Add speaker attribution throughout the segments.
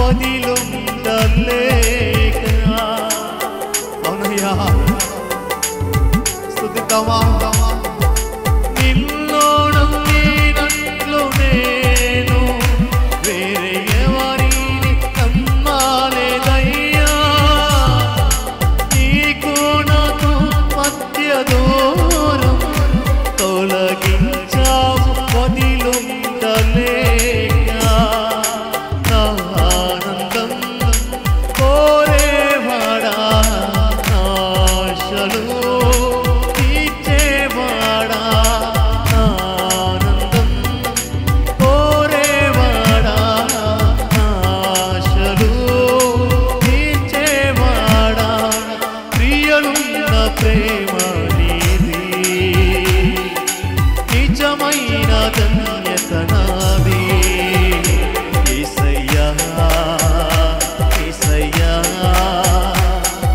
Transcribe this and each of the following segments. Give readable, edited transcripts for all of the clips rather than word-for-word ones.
Speaker 1: వదిలుండలేక అవునయ్యా స్తుతిద్దామా నిన్ను నమ్మినట్లు నేను వేరే ఎవరిని నమ్మలేదయ్యా నీకు నాకు మధ్య దూరం తొలగించావు వదిలుండలేక నా ఆనందం కోరేవాడా నా ఆశలు తీర్చేవాడా నా ఆనందం కోరేవాడా నా ఆశలు తీర్చేవాడా ప్రియలున్న ప్రేమ నీది నిజమైన ధన్యత నాది యేసయ్యా యేసయ్యా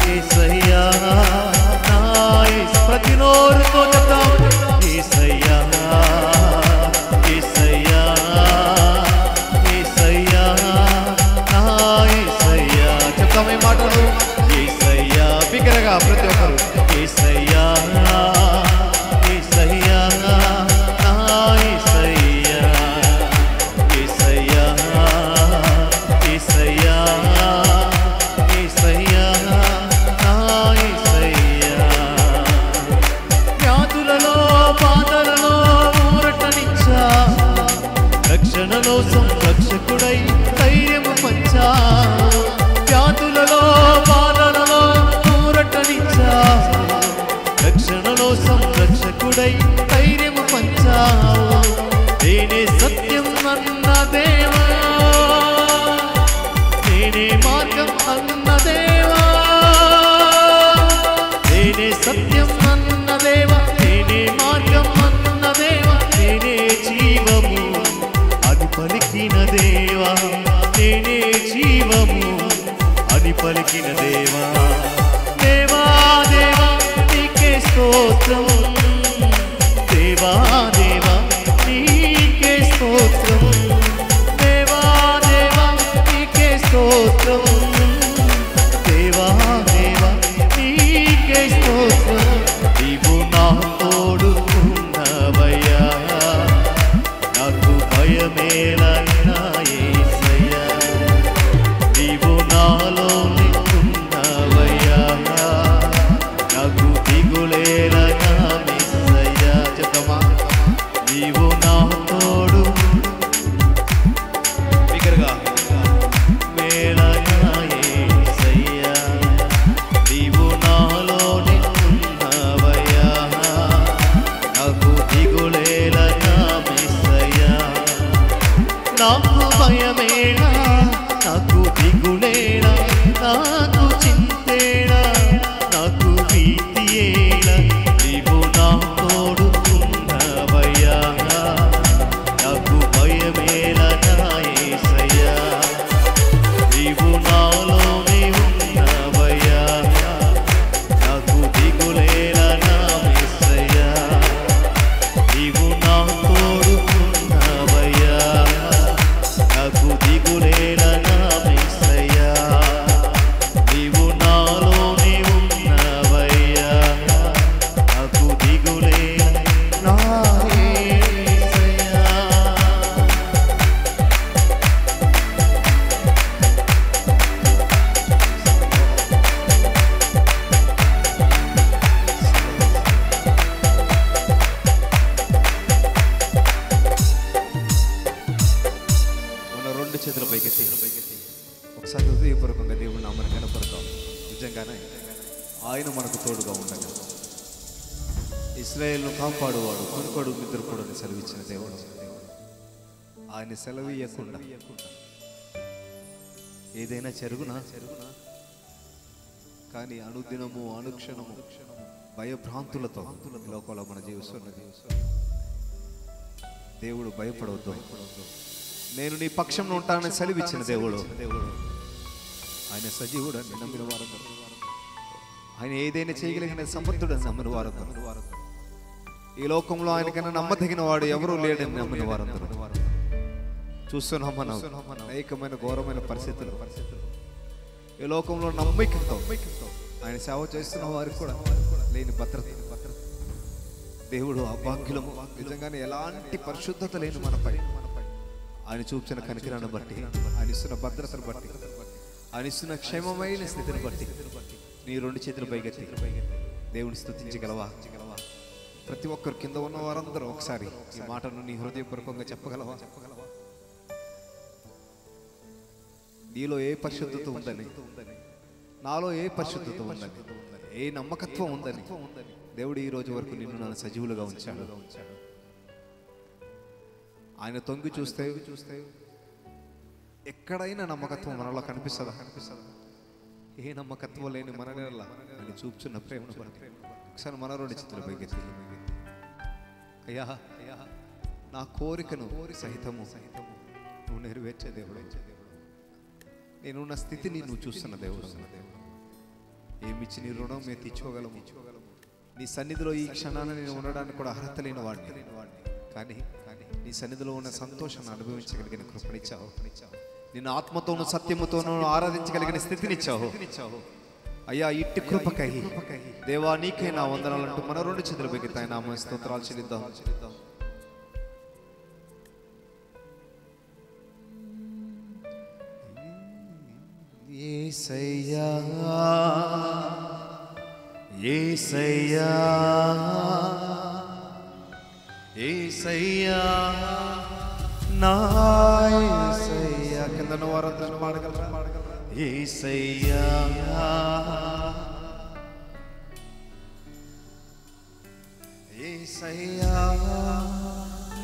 Speaker 1: యేసయ్యా నా యేసు ప్రతి నోరుతో చెప్తాం యేసయ్యా యేసయ్యా యేసయ్యా నా యేసయ్యా చెప్తాం ఈ మాటలు యేసయ్యా బిగ్గరగా ప్రతి ఒక్కరు యేసయ్యా యేసయ్యా నా యేసయ్యా యేసయ్యా యేసయ్యా యేసయ్యా నా యేసయ్యా వ్యాధులలో బాధలలో ఊరటనిచ్చా రక్షణలో సంరక్షకుడై ధైర్యము పంచా వ్యాధులలో బాధలలో ఊరటనిచ్చా రక్షణలో సంరక్షకుడై ధైర్యము పంచావు నేనే సత్యం అన్న దేవా నేనే మార్గం అన్న దేవా నేనే సత్యం అన్న దేవా నేనే మార్గం అన్న దేవా నేనే జీవము అని పలికిన దేవా నేనే జీవము అని పలికిన దేవా దేవా దేవా నీకే స్తోత్రం దేవా దేవా నీకే స్తోత్రం దేవా దేవా నీకే స్తోత్రం దేవా దేవా నీకే స్తోత్రం నీవు నా తోడు ఉన్నవయ్యా నాకు భయమేలైనా యేసయ్యా నీవు నాలోని ఉన్నవయ్యా నాకు దిగులేలైనా యేసయ్యా చెప్తామా నీవు నా తోడు బిగ్గరగా మేలైనా యేసయ్యా నీవు నాలోని ఉన్నవయ్యా నాకు దిగులేలైనా యేసయ్యా నాకు భయమేలా నాకు దిగులేలా నాకు చింతేలా నాకు భీతియేలా నీవు నా తోడు ఉన్నవయ్యా నాకు భయమేలా నా యేసయ్యా నీవు నాలోనే ఉన్నవయ్యా నాకు దిగులేలా నా యేసయ్యా నీవు నా తోడు ఉన్నవయ్యా నాకు దిగులేలా నా యేసయ్యా నీవు నాలోనే ఉన్నవయ్యా నాకు దిగులేలా నా యేసయ్యా మన రెండు చేతుల పైకెత్తి ఒకసారి హృదయపూర్వకంగా దేవుని నామని కనపడతాం నిజంగానే ఆయన మనకు తోడుగా ఉండగా ఇశ్రాయేలును కాపాడువాడు కొనుకోడు నిద్రపోడు అని సెలవిచ్చిన దేవుడు ఆయన సెలవీయకుండా ఏదైనా జరుగునా కానీ అనుదినము అనుక్షణము భయభ్రాంతులతో లోకంలో మన జీవిస్తున్నది దేవుడు భయపడవద్దు నేను నీ పక్షంలో ఉంటానని సెలవిచ్చిన దేవుడు ఆయన సజీవుడు అని నమ్మిన వారందరూ ఆయన ఏదైనా చేయగలిగిన సమర్థుడు అని నమ్మిన వారందరూ ఈ లోకంలో ఆయనకన్నా నమ్మదగిన వాడు ఎవరూ లేడని నమ్మిన వారందరూ చూస్తున్నాం మనం అనేకమైన ఘోరమైన పరిస్థితులు. ఈ లోకంలో నమ్మకంతో ఆయన సేవ చేస్తున్న వారికి కూడా లేని భద్రత. దేవుడు అభాగ్యులము నిజంగానే ఎలాంటి పరిశుద్ధత లేని మనపై ఆయన చూపించిన కనికరాన్ని బట్టి, ఆయన ఇస్తున్న భద్రతను బట్టి, ఆయన ఇస్తున్న క్షేమమైన స్థితిని బట్టి నీ రెండు చేతులు పైకెత్తి దేవుని స్తుతించగలవా? ప్రతి ఒక్కరు కింద ఉన్న వారందరూ ఒకసారి ఈ మాటను నీ హృదయపూర్వకంగా చెప్పగలవా? నీలో ఏ పరిశుద్ధత ఉందని, నాలో ఏ పరిశుద్ధత ఉందని, ఏ నమ్మకత్వం ఉందని దేవుడు ఈ రోజు వరకు నిన్ను నన్ను సజీవులుగా ఉంచాడు. ఆయన తొంగి చూస్తే ఎక్కడైనా నమ్మకత్వం మనలో కనిపిస్తుందా? ఏ నమ్మకత్వం లేని మన ఆయన చూపుచున్న ప్రేమను బట్టి ఒకసారి మన రెండు చిత్తుల పైకెత్తి, అయ్యా నా కోరికను సహితము నువ్వు నెరవేర్చే దేవుడు, నేనున్న స్థితిని నువ్వు చూస్తున్న దేవుడు, ఏమిచ్చి నీ రుణం మేము తీర్చుకోగలము. నీ సన్నిధిలో ఈ క్షణాన్ని నేను ఉండడానికి కూడా అర్హత లేని వాడిని, కానీ నీ సన్నిధిలో ఉన్న సంతోషాన్ని అనుభవించగలిగిన కృపనిచ్చావు. నిన్ను ఆత్మతోను సత్యముతోనూ ఆరాధించగలిగిన స్థితినిచ్చావు. అయ్యా ఇట్టి కృపకై దేవా నీకే నా వందనాలంటూ మన రెండు చేతులు పైకి ఆయన నామ స్తోత్రాలు చెల్లిద్దాం. యేసయ్యా యేసయ్యా యేసయ్యా నా యేసయ్యా, కింద వారందరూ పాడగలరా? యేసయ్యా యేసయ్యా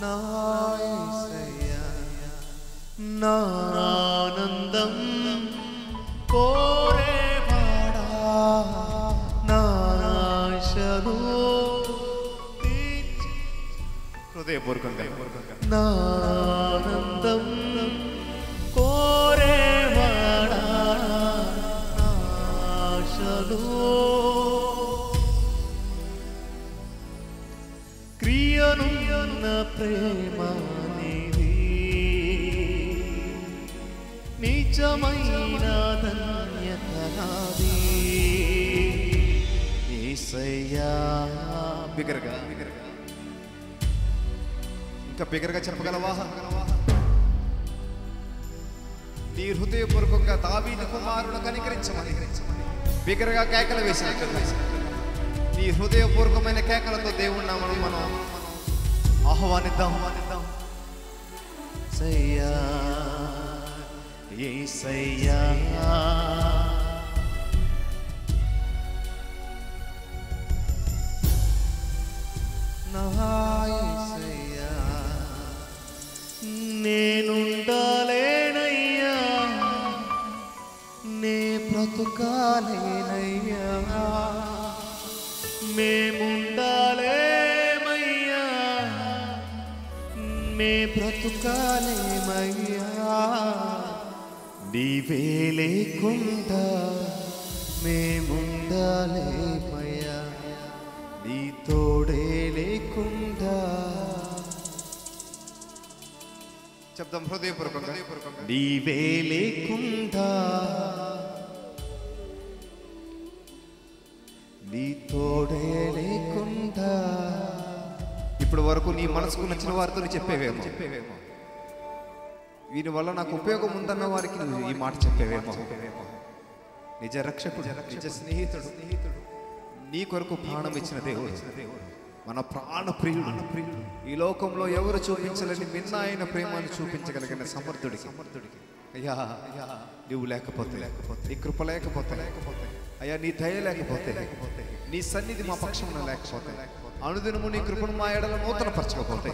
Speaker 1: నా యేసయ్యా, నా ఆనందం కోరేవాడా, నా ఆశను హృదయపూర్వకంగా నా ఆనందం కోరేవాడా, నా ఆశను క్రియనున్న ప్రేమ నీది, నిజమైన ధన్యత నాది. యేసయ్యా బిగరగా ఇంకా బిగరగా చెప్పగలవా? నీ హృదయపూర్వకంగా దావీదు కుమారుడు కనికరించమని బిగరగా కేకలు వేసినట్లు నీ హృదయపూర్వకమైన కేకలతో దేవుణ్ణి మనం ఆహ్వానిద్దాం. యేసయ్యా యేసయ్యా నా యేసయ్యా, నేనుండాలేనయ్యా, నే బ్రతుకాలేనయ్యా, మేముండాలేమయ్యా, మే బ్రతుకాలేమయ్యా, నీవే లేకుండా మేముండాలేమయ్యా, నీ తోడే లేకుండా. చెప్దాం హృదయపూర్వకంగా, నీవే లేకుండా నీ తోడే లేకుండా. ఇప్పుడు వరకు నీ మనసుకు నచ్చిన వారితో చెప్పేవేమో, వీని వల్ల నాకు ఉపయోగం ఉందన్న వారికి నువ్వు ఈ మాట చెప్పేవేమో. నిజ రక్షకుడు, నిజ స్నేహితుడు, నీ కొరకు ప్రాణం ఇచ్చిన దేవుడు, మన ప్రాణ ప్రియుడు, ఈ లోకంలో ఎవరు చూపించలేని మిన్న ఆయన ప్రేమను చూపించగలిగిన సమర్థుడికి అయ్యా నువ్వు లేకపోతే, నీ కృప లేకపోతే, అయ్యా నీ దయ లేకపోతే, నీ సన్నిధి మా పక్షమున లేకపోతే, అనుదినము నీ కృపను మా ఎడల నూతన పరచకపోతే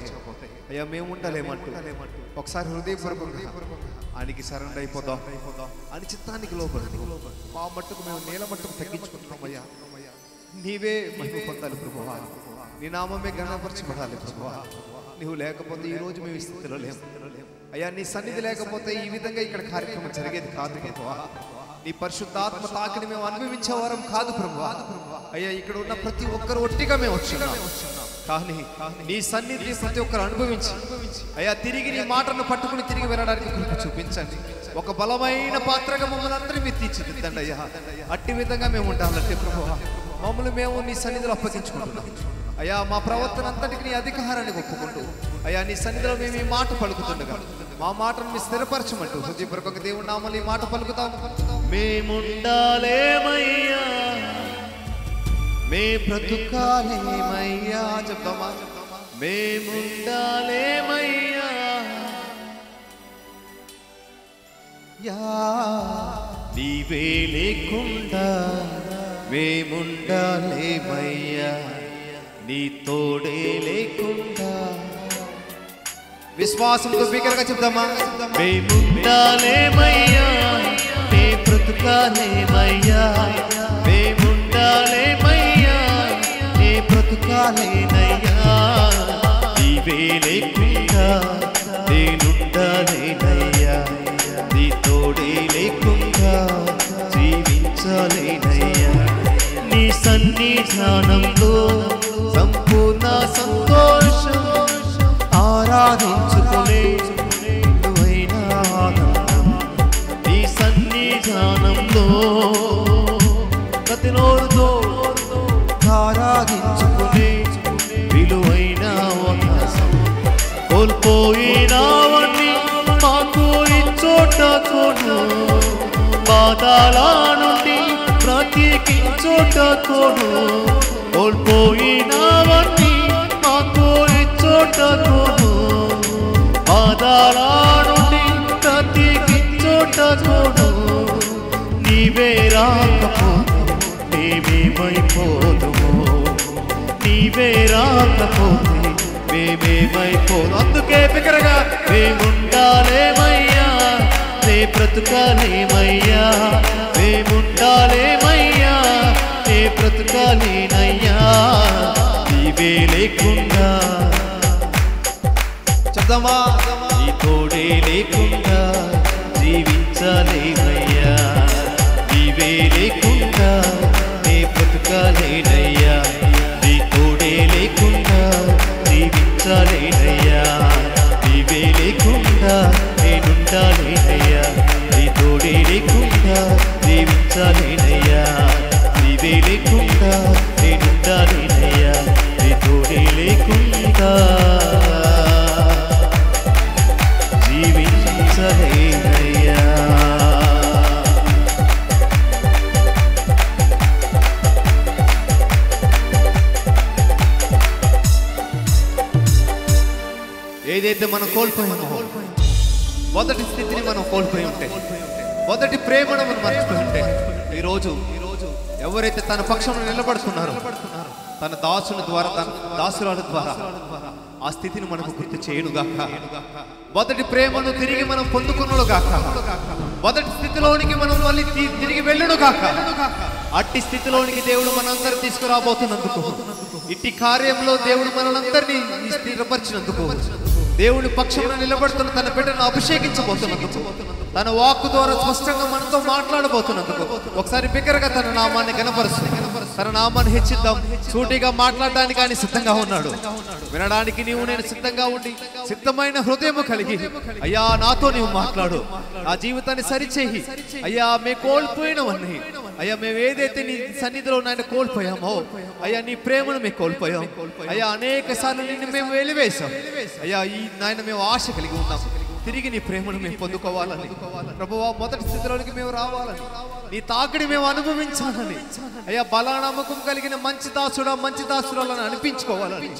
Speaker 1: అయ్యా మేము ఉండలేమంటూ ఒకసారి హృదయపూర్వకంగా ఆయనకి సరెండర్ అయిపోదాం. ఆయన చిత్తానికి లోపలి మా మట్టుకు మేము నేల మట్టుకు తగ్గించుకుంటున్నాం. అయ్యా నీవే మహిమ పొందాలి ప్రభువా, నీ నామమే ఘనపరచబడాలి ప్రభువా. నువ్వు లేకపోతే ఈ రోజు మేము ఈ స్థితిలో లేము అయ్యా. నీ సన్నిధి లేకపోతే ఈ విధంగా ఇక్కడ కార్యక్రమం జరిగేది కాదు ప్రభువా. నీ పరిశుద్ధాత్మ తాకిని మేము అనుభవించే వారం కాదు ప్రభువా. అయ్యా ఇక్కడ ఉన్న ప్రతి ఒక్కరు ఒట్టిగా మేము వచ్చున్నాం. కానీ నీ సన్నిధి ప్రతి ఒక్కరు అనుభవించి అయ్యా తిరిగి నీ మాటను పట్టుకుని తిరిగి వెళ్ళడానికి కృప చూపించండి. ఒక బలమైన పాత్రగా మమ్మల్ని అందరినీ మీరు తీర్చిదిద్దండి అయ్యా. అట్టి విధంగా మేము ఉండాలంటే ప్రభువా మమ్మల్ని మేము నీ సన్నిధిలో అప్పగించుకుంటున్నాం అయ్యా. మా ప్రవర్తన అంతటికి నీ అధికారాన్ని ఒప్పుకుంటూ అయ్యా నీ సన్నిధిలో మేము ఈ మాట పలుకుతుండగా మా మాటను మీ స్థిరపరచమంటూ హృదయపూర్వక దేవుడి నామములో ఈ మాట పలుకుతాము. మేముండాలేమయ్యా మే బ్రతుకాలేమయ్యా చెప్తామా. మేముండాలేమయ్యా నీవే లేకుండా మేముండాలేమయ్యా నీ తోడే లేకుండా. విశ్వాసంతో బిగ్గరగా చెప్తామా. మేముండాలేమయ్యా నీ బ్రతుకాలేమయ్యా మేముండాలేమయ్యా నీ బ్రతుకాలేనయ్యా నీవే లేకుండా నేనుండాలేనయ్యా నీ తోడే లేకుండా జీవించాలేనయ్యా. నీ సన్నిధానంలో సంపూర్ణ సంతోషం ఆరాధించుకునే నువ్వైన ఆనందం. నీ సన్నిధానంలో ప్రతి నోరుతో ఆరాధించుకునే విలువైన అవకాశం కోల్పోయినావని మాకు ఇచ్చోట కొను. బాధల నుండి బ్రతికించోట కొను. కోల్పోయినావని మాకు ఇచ్చోట కొను. బాధల నుండి బ్రతికించోట కొను. నీవే రాకపోతే మేమేమైపోదుమో. నీవే రాకపోతే మేమేమైపోదు. అందుకే బిగ్గరగా మేముండాలేమయ్యా నే బ్రతుకాలేమయ్యా మేముండాలేమయ్యా నే బ్రతుకాలేనయ్యా నీవే లేకుండా చెప్దామా. నీ తోడే లేకుండా జీవించలేమయ్యా నీవే లేకుండా నే బ్రతుకాలేనయ్యా నీ తోడే లేకుండా జీవించలేనయ్యా నీవే లేకుండా నేనుండాలేనయ్యా నీ తోడే లేకుండా జీవించలేనయ్యా నీవే లేకుండా నేనుండాలేనయ్యా నీ తోడే లేకుండా జీవించలేనయ్యా. ఏదైతే మనం కోల్పోయామో మొదటి స్థితిని మనం కోల్పోయి ఉంటే మొదటి ప్రేమను మనం మర్చిపోయి ఉంటే ఈరోజు ఎవరైతే తన పక్షంలో నిలబడుతున్నారో తన దాసుని ద్వారా తన దాసురాల ద్వారా ఆ స్థితిని మనకు గుర్తు చేయనుగాక. మొదటి ప్రేమను తిరిగి మనం పొందుకున్నగాక. మొదటి స్థితిలోనికి మనం మళ్ళీ తిరిగి వెళ్ళునుగాక. అట్టి స్థితిలోనికి దేవుడు మనందరూ తీసుకురాబోతున్నందుకు ఇట్టి కార్యంలో దేవుడు మనందరినీ స్థిరపరిచినందుకు దేవుని పక్షంలో నిలబడుతున్న తన బిడ్డను అభిషేకించబోతున్నందుకు తన వాక్కు ద్వారా స్పష్టంగా మనతో మాట్లాడబోతున్నందుకు ఒకసారి బిగ్గరగా తన నామాన్ని గణపరుస్తుంది. తన నామాన్ని హెచ్చిద్దాం. సూటిగా మాట్లాడడానికి ఆయన సిద్ధంగా ఉన్నాడు. వినడానికి నీవు నేను సిద్ధంగా ఉండి సిద్ధమైన హృదయము కలిగి అయ్యా నాతో నీవు మాట్లాడు. నా జీవితాన్ని సరిచేయి అయ్యా. మేము కోల్పోయినవన్నీ అయ్యా మేము ఏదైతే నీ సన్నిధిలో నాయన కోల్పోయామో అయ్యా నీ ప్రేమను మేము కోల్పోయాం అయ్యా. అనేక సార్లు నిన్ను మేము వెలివేశాం అయ్యా. ఈ నాయన మేము ఆశ కలిగి ఉన్నాం తిరిగి నీ ప్రేమను మేము పొందుకోవాలని ప్రభువా. మొదటి స్థితిలోనికి మేము రావాలని నీ తాకిడి మేము అనుభవించాలని అయ్యా. బలానమ్మకం కలిగిన మంచి దాసుడా మంచి దాసురాలని అనిపించుకోవాలని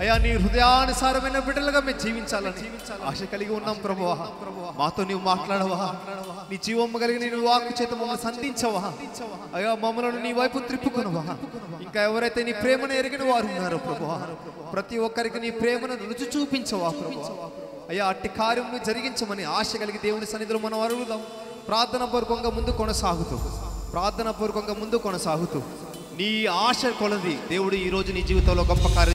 Speaker 1: అయ్యా. నీ హృదయానుసారమైన బిడ్డలుగా మేము జీవించాలని ఆశ కలిగి ఉన్నాం ప్రభువా. మాతో నీవు మాట్లాడవా. నీ జీవమ్మ కలిగిన నీ వాక్కు చేత మమ్మల్ని సంధించవా అయ్యా. మమ్మల్ని నీ వైపు త్రిప్పుకొనవా. ఇంకా ఎవరైతే నీ ప్రేమను ఎరిగిన వారు ఉన్నారో ప్రభువా ప్రతి ఒక్కరికి నీ ప్రేమను రుచి చూపించవా ప్రభువా అయ్యా. అట్టి కార్యం జరిగించమని ఆశ కలిగి దేవుని సన్నిధిలో మనం అడుగుదాం. ప్రార్థన పూర్వకంగా ముందు కొనసాగుతూ నీ ఆశ కొలది దేవుడు ఈరోజు నీ జీవితంలో గొప్ప కార్యం